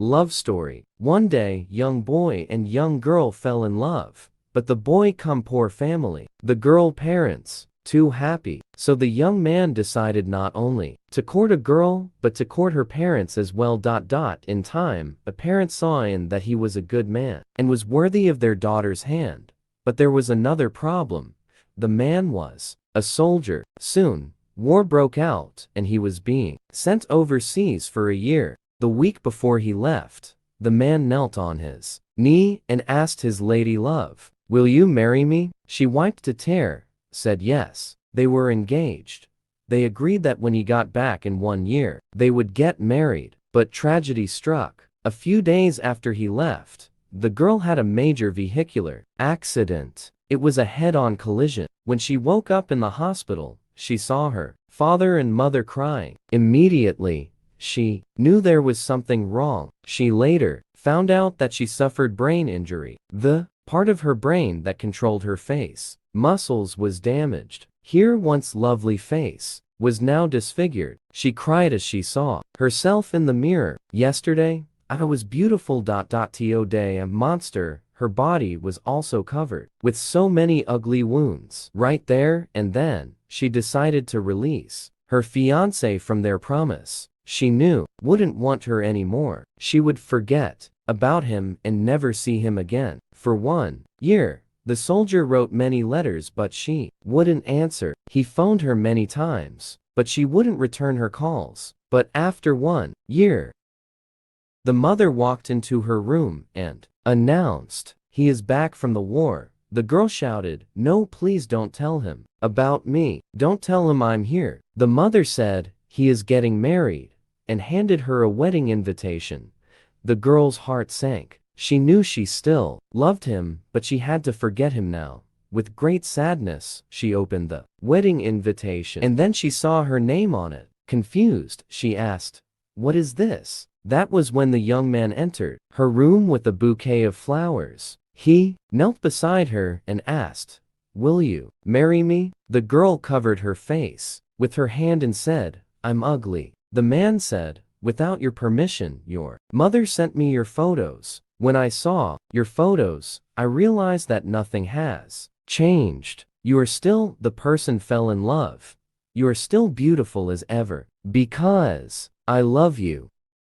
Love story. One day, young boy and young girl fell in love. But the boy come poor family. The girl parents, too happy. So the young man decided not only to court a girl, but to court her parents as well. In time, the parents saw in that he was a good man, and was worthy of their daughter's hand. But there was another problem. The man was a soldier. Soon, war broke out, and he was being sent overseas for a year. The week before he left, the man knelt on his knee and asked his lady love, "Will you marry me?" She wiped a tear, said yes. They were engaged. They agreed that when he got back in 1 year, they would get married. But tragedy struck. A few days after he left, the girl had a major vehicular accident. It was a head-on collision. When she woke up in the hospital, she saw her father and mother crying. Immediately, she knew there was something wrong. She later found out that she suffered brain injury. The part of her brain that controlled her face muscles was damaged. Her once lovely face was now disfigured. She cried as she saw herself in the mirror. "Yesterday, I was beautiful. Today a monster." Her body was also covered with so many ugly wounds. Right there and then, she decided to release her fiancé from their promise. She knew wouldn't want her anymore. She would forget about him and never see him again. For 1 year, the soldier wrote many letters, but she wouldn't answer. He phoned her many times, but she wouldn't return her calls. But after 1 year, the mother walked into her room and announced, "He is back from the war." The girl shouted, "No, please don't tell him about me. Don't tell him I'm here." The mother said, "He is getting married," and handed her a wedding invitation. The girl's heart sank. She knew she still loved him, but she had to forget him now. With great sadness, she opened the wedding invitation, and then she saw her name on it. Confused, she asked, "What is this?" That was when the young man entered her room with a bouquet of flowers. He knelt beside her and asked, "Will you marry me?" The girl covered her face with her hand and said, "I'm ugly." The man said, "Without your permission, your mother sent me your photos. When I saw your photos, I realized that nothing has changed. You are still the person fell in love. You are still beautiful as ever. Because I love you."